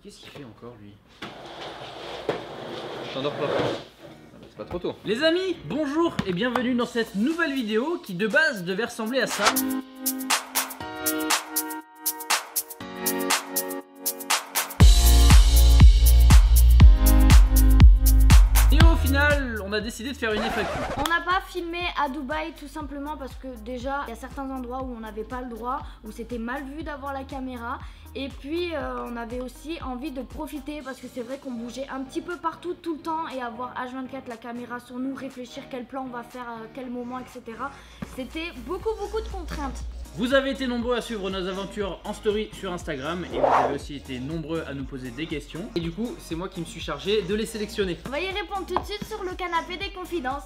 Qu'est-ce qu'il fait encore lui? T'endors pas? C'est pas trop tôt. Les amis, bonjour et bienvenue dans cette nouvelle vidéo qui de base devait ressembler à ça. Et au final, on a décidé de faire une FAQ. On n'a pas filmé à Dubaï tout simplement parce que déjà il y a certains endroits où on n'avait pas le droit, où c'était mal vu d'avoir la caméra. Et puis on avait aussi envie de profiter parce que c'est vrai qu'on bougeait un petit peu partout tout le temps et avoir H24 la caméra sur nous, réfléchir quel plan on va faire à quel moment, etc. C'était beaucoup de contraintes. Vous avez été nombreux à suivre nos aventures en story sur Instagram et vous avez aussi été nombreux à nous poser des questions. Et du coup, c'est moi qui me suis chargé de les sélectionner. On va y répondre tout de suite sur le canapé des confidences.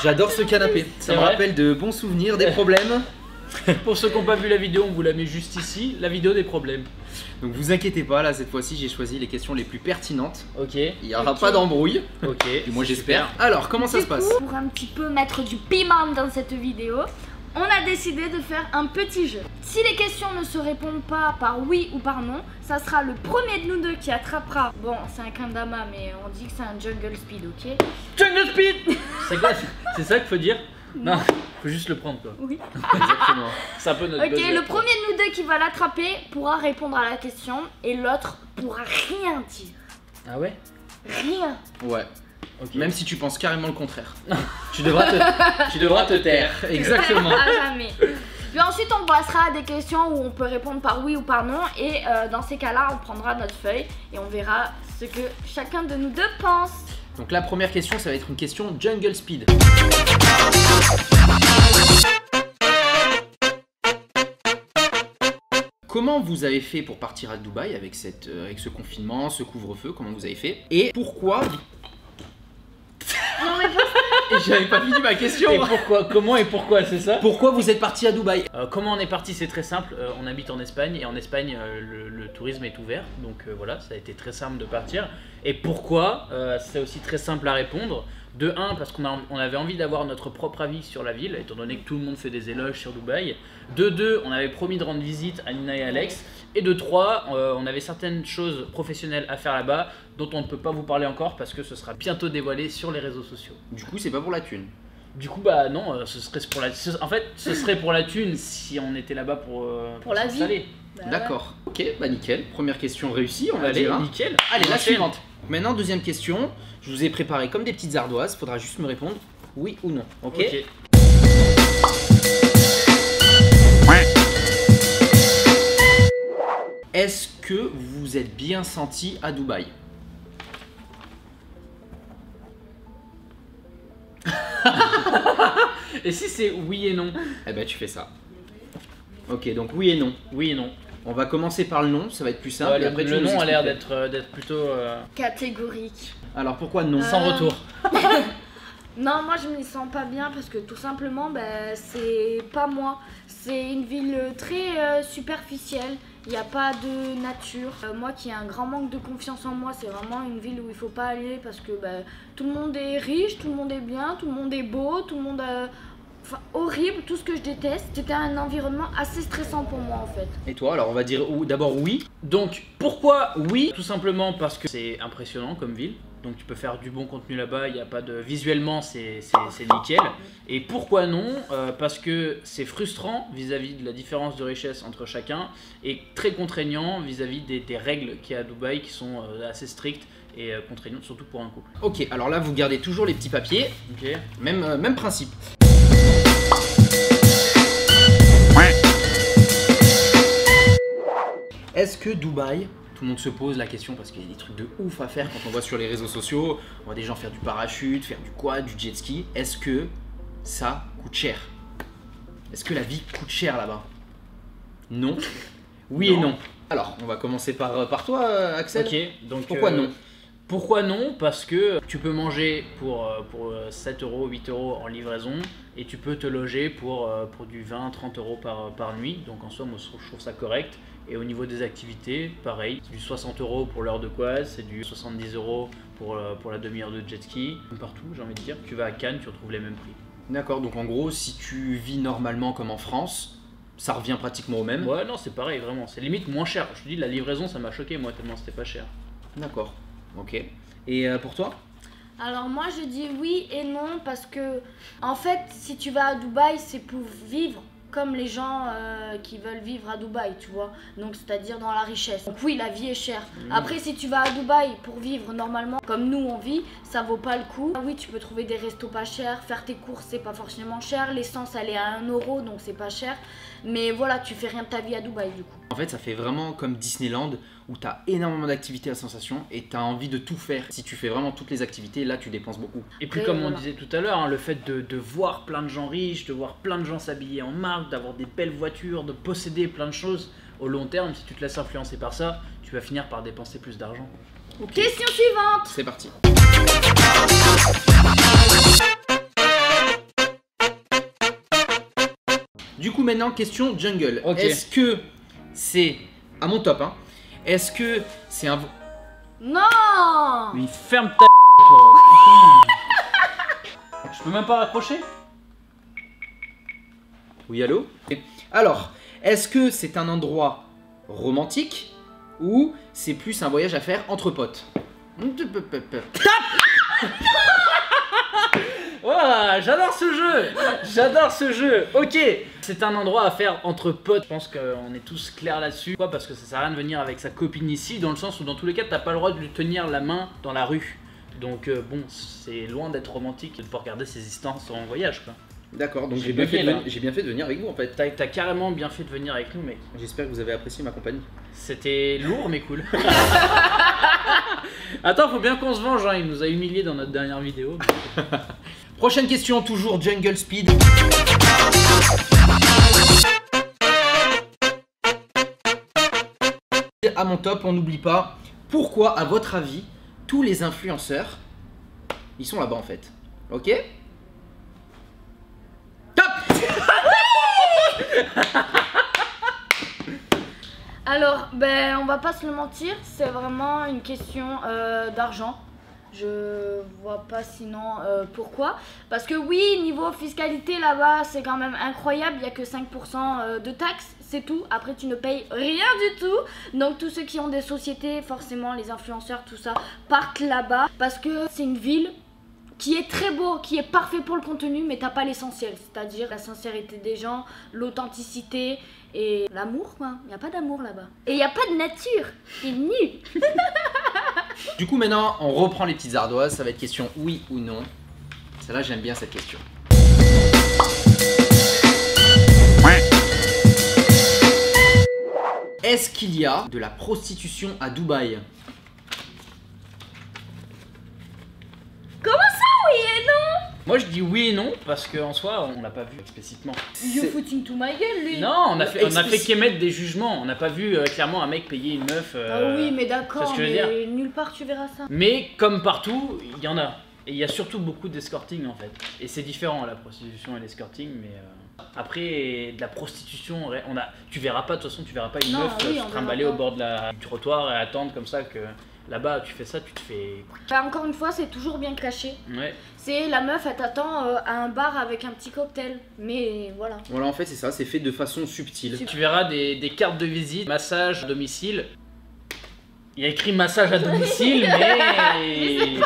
J'adore ce canapé, ça me rappelle de bons souvenirs, des problèmes. Pour ceux qui n'ont pas vu la vidéo, on vous la met juste ici, la vidéo des problèmes. Donc vous inquiétez pas, là cette fois-ci j'ai choisi les questions les plus pertinentes. Ok. Il n'y aura pas d'embrouille. Ok. Du moins j'espère. Alors comment ça se passe? Pour un petit peu mettre du piment dans cette vidéo, on a décidé de faire un petit jeu. Si les questions ne se répondent pas par oui ou par non, ça sera le premier de nous deux qui attrapera. Bon, c'est un kendama, mais on dit que c'est un jungle speed, ok? Jungle speed. C'est quoi? C'est ça qu'il faut dire? Non, faut juste le prendre quoi. Oui. Exactement. C'est un peu notre Ok, buzzer. le premier de nous deux qui va l'attraper pourra répondre à la question et l'autre pourra rien dire. Ah ouais? Rien. Ouais. Ok. Même si tu penses carrément le contraire. tu devras te taire. Exactement. À jamais. Puis ensuite on passera à des questions où on peut répondre par oui ou par non et dans ces cas-là on prendra notre feuille et on verra ce que chacun de nous deux pense. Donc la première question ça va être une question jungle speed. Comment vous avez fait pour partir à Dubaï avec ce confinement, ce couvre-feu? Comment vous avez fait? Et pourquoi? Non mais pas... J'avais pas fini ma question. Et pourquoi? Comment et pourquoi, c'est ça? Pourquoi vous êtes parti à Dubaï? Comment on est parti? C'est très simple, on habite en Espagne et en Espagne le tourisme est ouvert, donc voilà, ça a été très simple de partir. Et pourquoi? C'est aussi très simple à répondre. De 1, parce qu'on avait envie d'avoir notre propre avis sur la ville, étant donné que tout le monde fait des éloges sur Dubaï. De 2, on avait promis de rendre visite à Nina et Alex. Et de 3, on avait certaines choses professionnelles à faire là-bas, dont on ne peut pas vous parler encore parce que ce sera bientôt dévoilé sur les réseaux sociaux. Du coup c'est pas pour la thune. Du coup bah non, ce serait pour la... En fait, ce serait pour la thune si on était là-bas pour la vie. s'installer. Bah D'accord. Ok, bah nickel. Première question réussie, on va Allez, dire. Hein. nickel. Allez, la Nickel. suivante. Maintenant, deuxième question. Je vous ai préparé comme des petites ardoises. Faudra juste me répondre oui ou non. Ok. Ok. Est-ce que vous vous êtes bien senti à Dubaï? Et si c'est oui et non? Eh ben, tu fais ça. Ok, donc oui et non. Oui et non. On va commencer par le non, ça va être plus simple. Ouais, et après, tu le nous nom a l'air expliques. d'être plutôt Catégorique. Alors pourquoi non? sans retour. Non, moi je me sens pas bien parce que tout simplement, c'est pas moi. C'est une ville très superficielle. Il n'y a pas de nature. Moi qui ai un grand manque de confiance en moi, c'est vraiment une ville où il faut pas aller parce que tout le monde est riche, tout le monde est bien, tout le monde est beau, tout le monde... Enfin, horrible, tout ce que je déteste. C'était un environnement assez stressant pour moi en fait. Et toi, alors on va dire d'abord oui. Donc pourquoi oui? Tout simplement parce que c'est impressionnant comme ville. Donc tu peux faire du bon contenu là-bas, il n'y a pas de... Visuellement c'est nickel. Et pourquoi non? Parce que c'est frustrant vis-à-vis de la différence de richesse entre chacun et très contraignant vis-à-vis des règles qu'il y a à Dubaï qui sont assez strictes et contraignantes, surtout pour un couple. Ok, alors là vous gardez toujours les petits papiers. Ok. Même principe. Est-ce que Dubaï, tout le monde se pose la question parce qu'il y a des trucs de ouf à faire quand on voit sur les réseaux sociaux, on voit des gens faire du parachute, faire du quad, du jet ski. Est-ce que ça coûte cher? Est-ce que la vie coûte cher là-bas? Non. Oui Non. et non. Alors, on va commencer par toi, Axel. Ok, donc Pourquoi non? Pourquoi non? Parce que tu peux manger pour 7 euros, 8 euros en livraison et tu peux te loger pour du 20, 30 euros par nuit. Donc en soi, moi je trouve ça correct. Et au niveau des activités, pareil, c'est du 60 euros pour l'heure de quad, c'est du 70 euros pour la demi-heure de jet ski. Partout, j'ai envie de dire, tu vas à Cannes, tu retrouves les mêmes prix. D'accord, donc en gros, si tu vis normalement comme en France, ça revient pratiquement au même. Ouais, non, c'est pareil, vraiment. C'est limite moins cher. Je te dis, la livraison, ça m'a choqué, moi, tellement c'était pas cher. D'accord, ok. Et pour toi? Alors moi je dis oui et non parce que en fait si tu vas à Dubaï c'est pour vivre comme les gens qui veulent vivre à Dubaï, tu vois. Donc c'est-à-dire dans la richesse. Donc oui, la vie est chère. Après si tu vas à Dubaï pour vivre normalement comme nous on vit, ça vaut pas le coup. Oui, tu peux trouver des restos pas chers, faire tes courses c'est pas forcément cher, l'essence elle est à 1 euro donc c'est pas cher. Mais voilà, tu fais rien de ta vie à Dubaï du coup. En fait, ça fait vraiment comme Disneyland où tu as énormément d'activités à sensation et tu as envie de tout faire. Si tu fais vraiment toutes les activités, là tu dépenses beaucoup. Et puis comme on disait tout à l'heure, hein, le fait de voir plein de gens riches, de voir plein de gens s'habiller en marque, d'avoir des belles voitures, de posséder plein de choses, au long terme, si tu te laisses influencer par ça, tu vas finir par dépenser plus d'argent. Okay. Question suivante. C'est parti. Du coup maintenant, question jungle. Ok. Est-ce que c'est à mon top, hein? Est-ce que c'est un... Non. Mais ferme ta toi. Je peux même pas raccrocher? Oui, allô? Alors, est-ce que c'est un endroit romantique ou c'est plus un voyage à faire entre potes? Wow, j'adore ce jeu. J'adore ce jeu. Ok. C'est un endroit à faire entre potes. Je pense qu'on est tous clairs là-dessus. Pourquoi? Parce que ça sert à rien de venir avec sa copine ici, dans le sens où dans tous les cas, t'as pas le droit de lui tenir la main dans la rue. Donc bon, c'est loin d'être romantique de pouvoir garder ses distances en voyage, quoi. D'accord, donc J'ai j'ai bien, bugué, fait de venir avec vous en fait. T'as carrément bien fait de venir avec nous, mec. J'espère que vous avez apprécié ma compagnie. C'était lourd mais cool. Attends, faut bien qu'on se venge, hein. Il nous a humiliés dans notre dernière vidéo. Donc... Prochaine question, toujours Jungle Speed. À mon top, on n'oublie pas, pourquoi à votre avis, tous les influenceurs, ils sont là-bas en fait? Ok? Alors, ben, on va pas se le mentir, c'est vraiment une question d'argent. Je vois pas sinon pourquoi. Parce que oui, niveau fiscalité là-bas, c'est quand même incroyable. Il y a que 5% de taxes, c'est tout. Après, tu ne payes rien du tout. Donc, tous ceux qui ont des sociétés, forcément, les influenceurs, tout ça, partent là-bas. Parce que c'est une ville qui est très beau, qui est parfait pour le contenu, mais t'as pas l'essentiel. C'est-à-dire la sincérité des gens, l'authenticité et l'amour, quoi. Il n'y a pas d'amour là-bas. Et il n'y a pas de nature. C'est nul. Du coup maintenant on reprend les petites ardoises, ça va être question oui ou non. Celle-là j'aime bien cette question. Est-ce qu'il y a de la prostitution à Dubaï? Comment ça, oui et non? Moi je dis oui et non parce qu'en soi on l'a pas vu explicitement. You footing to my gueule, lui. Non, on a fait qu'émettre des jugements. On n'a pas vu clairement un mec payer une meuf. Ah oui, mais d'accord, c'est ce que je veux mais nulle part tu verras ça. Mais comme partout, il y en a. Et il y a surtout beaucoup d'escorting en fait. Et c'est différent la prostitution et l'escorting, mais après de la prostitution, tu verras pas de toute façon, tu verras pas une Non, meuf oui, se on trimballer verra au bord du trottoir et attendre comme ça que là-bas tu fais ça, tu te fais. Bah, encore une fois, c'est toujours bien caché. Ouais. C'est la meuf, elle t'attend à un bar avec un petit cocktail. Mais voilà. Voilà, en fait c'est ça, c'est fait de façon subtile. Tu verras des cartes de visite, massage à domicile. Il y a écrit massage à domicile, mais.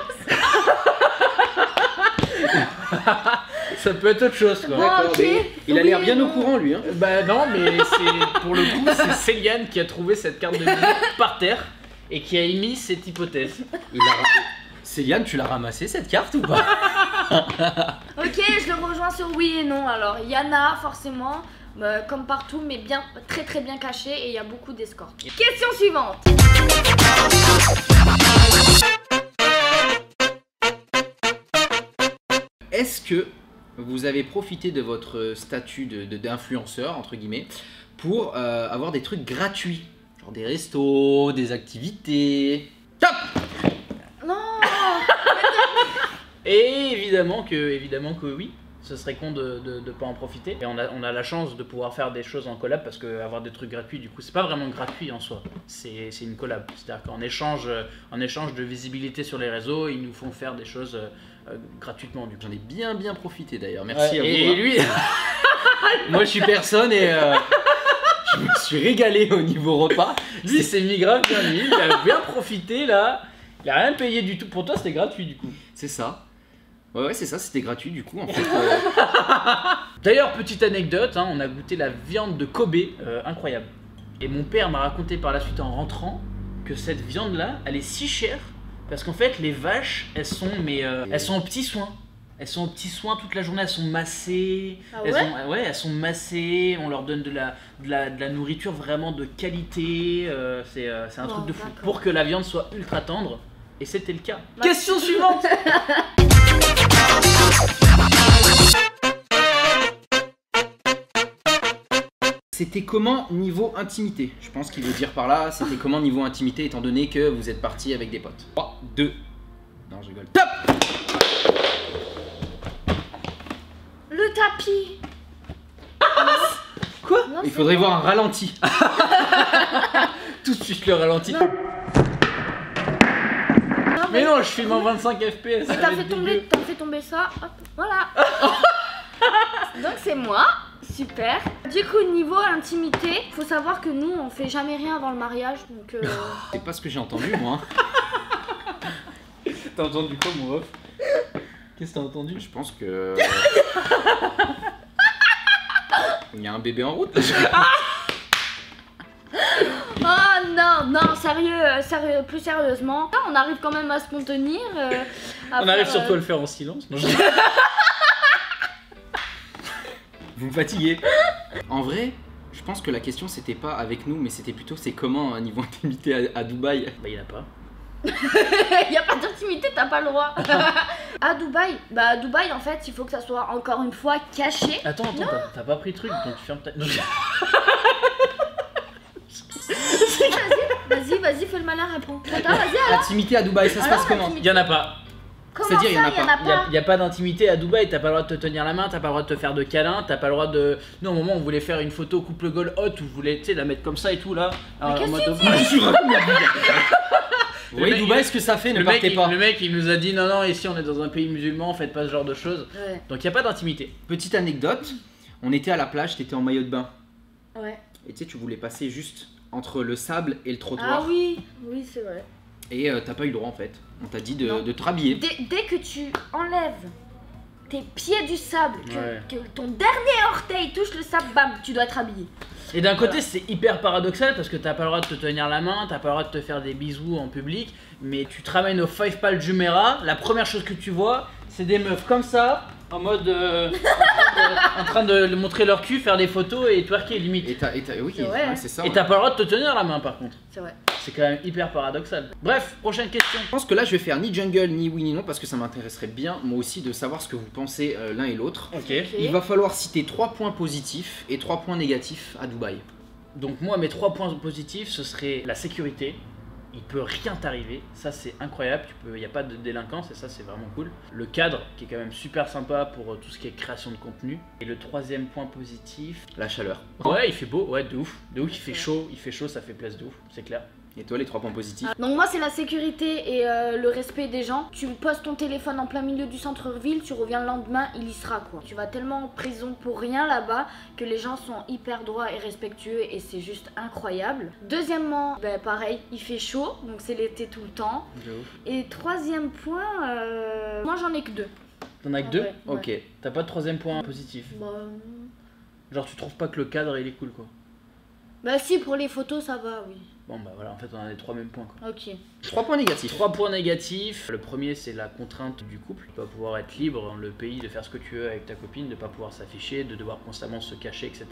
Ça peut être autre chose quoi. Bon, D'accord, ok. mais il a l'air Oui, bien non. au courant lui hein. Bah non, mais c'est pour le coup, c'est Céliane qui a trouvé cette carte de visite par terre et qui a émis cette hypothèse. Céliane, tu l'as ramassé cette carte ou pas? Ok, je le rejoins sur oui et non. Alors, il y en a forcément, comme partout, mais bien, très très bien caché et il y a beaucoup d'escortes. Question suivante. Est-ce que vous avez profité de votre statut d'influenceur, entre guillemets, pour avoir des trucs gratuits? Genre des restos, des activités. Top! Non. Et évidemment que oui. Ce serait con de pas en profiter. Et on a la chance de pouvoir faire des choses en collab parce que avoir des trucs gratuits, du coup, c'est pas vraiment gratuit en soi. C'est une collab. C'est-à-dire qu'en échange de visibilité sur les réseaux, ils nous font faire des choses gratuitement. Du coup. J'en ai bien profité d'ailleurs. Merci à vous. Et hein. lui, Moi je suis personne et Je me suis régalé au niveau repas. Lui, il s'est mis grave bien, lui. Il a bien profité là. Il a rien payé du tout. Pour toi, c'était gratuit du coup. C'est ça. Ouais, c'est ça, c'était gratuit du coup en fait. D'ailleurs, petite anecdote, hein, on a goûté la viande de Kobe, incroyable. Et mon père m'a raconté par la suite en rentrant que cette viande-là, elle est si chère parce qu'en fait, les vaches, elles sont en petits soins. Elles sont en petits soins toute la journée, elles sont massées. Ah ouais Elles sont massées. On leur donne de la nourriture vraiment de qualité. C'est un truc de fou. D'accord. Pour que la viande soit ultra tendre. Et c'était le cas. Bah. Question suivante. C'était comment niveau intimité? Je pense qu'il veut dire par là, c'était comment niveau intimité étant donné que vous êtes parti avec des potes. 3, 2. Non, je rigole. Top! Le tapis. Quoi? Non, Il c'est faudrait bon. voir un ralenti. Tout de suite le ralenti. Non. Non, Mais non, je filme en 25 FPS. T'as fait tomber ça, hop, voilà. Donc c'est moi, super. Du coup niveau intimité, faut savoir que nous on fait jamais rien avant le mariage, donc C'est pas ce que j'ai entendu moi. T'as entendu quoi, mon ref? Qu'est-ce que t'as entendu? Je pense que. Il y a un bébé en route. oh non, sérieux, plus sérieusement. Là, on arrive quand même à se contenir. On arrive surtout à le faire en silence. Non, Vous me fatiguez. En vrai, je pense que la question c'était pas avec nous, mais c'était plutôt c'est comment niveau intimité à Dubaï. Bah, il a pas. Y a pas d'intimité, t'as pas le droit. À Dubaï, bah à Dubaï en fait, il faut que ça soit encore une fois caché. Attends, t'as pas pris le truc, donc tu fermes ta. Non, Vas-y, fais le malin, réponds. Attends, vas-y alors. L'intimité à Dubaï, ça se Alors, passe comment? Il y en a pas. Comment C'est-à-dire, ça, y en a y en pas. a pas? Il y a pas d'intimité à Dubaï, t'as pas le droit de te tenir la main, t'as pas le droit de te faire de câlins, t'as pas le droit de. Nous, au moment où on voulait faire une photo couple goal hot, où je voulais, tu sais, la mettre comme ça et tout là. Mais qu'est-ce que tu Moi, je suis raconte la vie. Vous voyez Le mec, Dubaï, ce que ça fait, ne le mec, partez pas. le mec, il nous a dit non, ici on est dans un pays musulman, faites pas ce genre de choses. Ouais. Donc il y a pas d'intimité. Petite anecdote, on était à la plage, t'étais en maillot de bain. Ouais. Et tu sais, tu voulais passer juste entre le sable et le Ah trottoir. oui, c'est vrai. Et t'as pas eu le droit en fait. On t'a dit Non. de te rhabiller. Dès que tu enlèves tes pieds du sable, Ouais. que ton dernier orteil touche le sable, bam, tu dois être habillé. Et d'un côté, c'est hyper paradoxal parce que t'as pas le droit de te tenir la main, t'as pas le droit de te faire des bisous en public, mais tu te ramènes au Five Pal Jumeirah, la première chose que tu vois, c'est des meufs comme ça, en mode en train de montrer leur cul, faire des photos et twerker limite. Oui, C'est vrai, hein. c'est ça. Et Ouais. t'as pas le droit de te tenir la main par contre. C'est vrai. C'est quand même hyper paradoxal. Bref, prochaine question. Je pense que là, je vais faire ni jungle, ni oui, ni non, parce que ça m'intéresserait bien, moi aussi, de savoir ce que vous pensez l'un et l'autre. Ok. Il va falloir citer 3 points positifs et 3 points négatifs à Dubaï. Donc moi, mes 3 points positifs, ce serait la sécurité. Il peut rien t'arriver, ça c'est incroyable, il n'y a pas de délinquance et ça c'est vraiment cool. Le cadre qui est quand même super sympa pour tout ce qui est création de contenu. Et le 3e point positif, La chaleur. ouais il fait beau, ouais de ouf, il fait chaud, ça fait place de ouf, c'est clair. Et toi, les 3 points positifs? Donc moi c'est la sécurité et le respect des gens. Tu poses ton téléphone en plein milieu du centre-ville, tu reviens le lendemain, il y sera quoi. Tu vas tellement en prison pour rien là-bas que les gens sont hyper droits et respectueux et c'est juste incroyable. Deuxièmement, ben pareil, il fait chaud, donc c'est l'été tout le temps. De ouf. Et 3e point, moi j'en ai que 2. T'en as que Ah 2 ouais. Ok. T'as pas de 3e point positif. Genre tu trouves pas que le cadre il est cool quoi. Bah si, pour les photos ça va, oui. Bon bah voilà, en fait on a les 3 mêmes points quoi. Ok. 3 points négatifs. 3 points négatifs. Le premier, c'est la contrainte du couple. De pas pouvoir être libre dans le pays, de faire ce que tu veux avec ta copine, de pas pouvoir s'afficher, de devoir constamment se cacher, etc.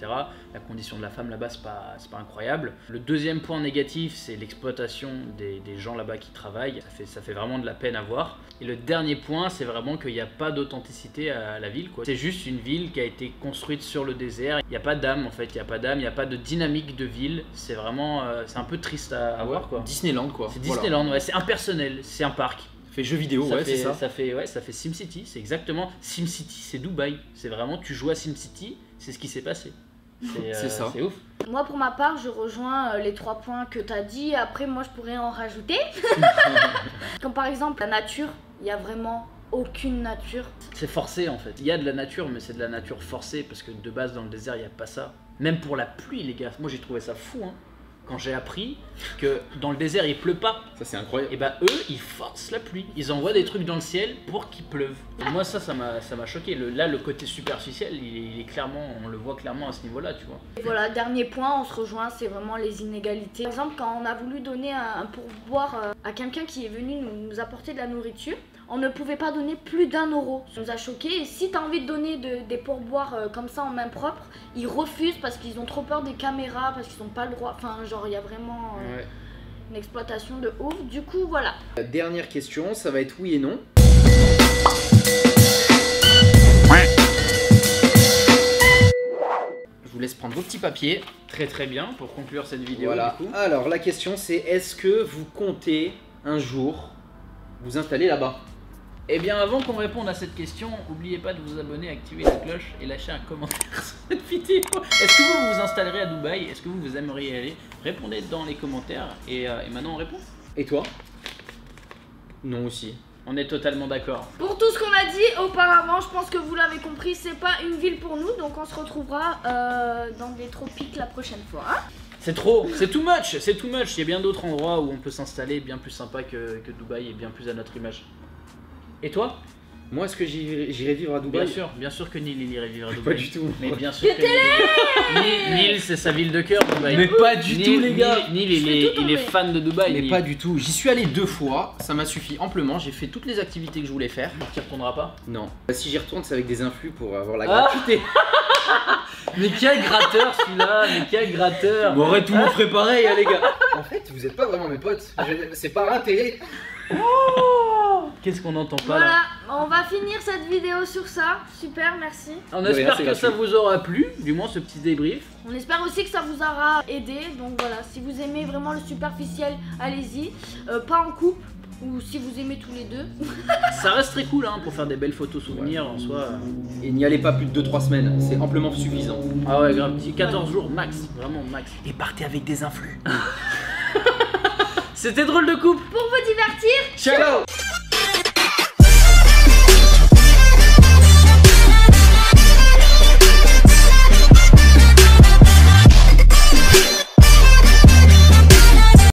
La condition de la femme là-bas, c'est pas incroyable. Le 2e point négatif, c'est l'exploitation des gens là-bas qui travaillent. Ça fait vraiment de la peine à voir. Et le dernier point, c'est vraiment qu'il n'y a pas d'authenticité à la ville, quoi. C'est juste une ville qui a été construite sur le désert. Il n'y a pas d'âme, en fait. Il n'y a pas d'âme, il n'y a pas de dynamique de ville. C'est vraiment... c'est un peu triste à voir, quoi. Disneyland, quoi. C'est Voilà. Disneyland, ouais, c'est impersonnel, c'est un parc. Ça fait jeu vidéo, ouais, c'est ça. Ça fait SimCity, c'est exactement SimCity, c'est Dubaï. C'est vraiment, tu joues à SimCity, c'est ce qui s'est passé. C'est ça. C'est ouf. Moi pour ma part, je rejoins les 3 points que t'as dit. Après moi je pourrais en rajouter. Comme par exemple la nature, il y a vraiment aucune nature. C'est forcé en fait. Il y a de la nature, mais c'est de la nature forcée parce que de base dans le désert il n'y a pas ça. Même pour la pluie, les gars. Moi, j'ai trouvé ça fou, hein. Quand j'ai appris que dans le désert, il pleut pas. Ça, c'est incroyable. Et bah, eux, ils forcent la pluie. Ils envoient des trucs dans le ciel pour qu'il pleuve. Et moi, ça m'a choqué. Là, le côté superficiel, il est clairement, on le voit clairement à ce niveau-là, tu vois. Et voilà, dernier point, on se rejoint, c'est vraiment les inégalités. Par exemple, quand on a voulu donner un pourboire à quelqu'un qui est venu nous apporter de la nourriture, on ne pouvait pas donner plus d'1 €. Ça nous a choqué. Et si tu as envie de donner des pourboires comme ça en main propre, ils refusent parce qu'ils ont trop peur des caméras, parce qu'ils n'ont pas le droit. Enfin, genre, il y a vraiment une exploitation de ouf. Du coup, voilà. Dernière question, ça va être oui et non. Je vous laisse prendre vos petits papiers. Très très bien pour conclure cette vidéo. Voilà. Du coup. Alors, la question c'est est-ce que vous comptez un jour vous installer là-bas? Eh bien, avant qu'on réponde à cette question, n'oubliez pas de vous abonner, activer la cloche et lâcher un commentaire sur cette vidéo. Est-ce que vous vous installerez à Dubaï? Est-ce que vous aimeriez y aller? Répondez dans les commentaires et maintenant on répond. Et toi? Non aussi. On est totalement d'accord. Pour tout ce qu'on a dit auparavant, je pense que vous l'avez compris, c'est pas une ville pour nous, donc on se retrouvera dans les tropiques la prochaine fois. Hein. C'est trop, c'est too much, c'est too much. Il y a bien d'autres endroits où on peut s'installer bien plus sympa que Dubaï et bien plus à notre image. Et toi? Moi, est-ce que j'irai vivre à Dubaï? Bien sûr que Neil il irait vivre à Pas Dubaï. du tout. Mais bien sûr que Neil c'est sa ville de cœur, Dubaï. Mais pas du tout, les gars. Neil il est fan de Dubaï. Mais Neil. pas du tout. J'y suis allé 2 fois, ça m'a suffi amplement. J'ai fait toutes les activités que je voulais faire. Tu y retourneras pas? Non. Si j'y retourne, c'est avec des influx pour avoir la gratuité. Mais quel gratteur celui-là, mais quel gratteur. Bon, arrête, tout le monde ferait pareil, hein, les gars. En fait, vous êtes pas vraiment mes potes. C'est pas intérêt. Qu'est-ce qu'on n'entend pas Voilà, là? on va finir cette vidéo sur ça. Super, merci. On De rien, espère c'est que ça gratuit. vous aura plu, du moins ce petit débrief. On espère aussi que ça vous aura aidé. Donc voilà, si vous aimez vraiment le superficiel, allez-y. Pas en couple, ou si vous aimez tous les deux. Ça reste très cool hein, pour faire des belles photos souvenirs en soi. Et n'y allez pas plus de 2-3 semaines, c'est amplement suffisant. Ah ouais, grave, 14 jours max, vraiment max. Et partez avec des influx. C'était drôle de couple. Pour vous divertir, Ciao.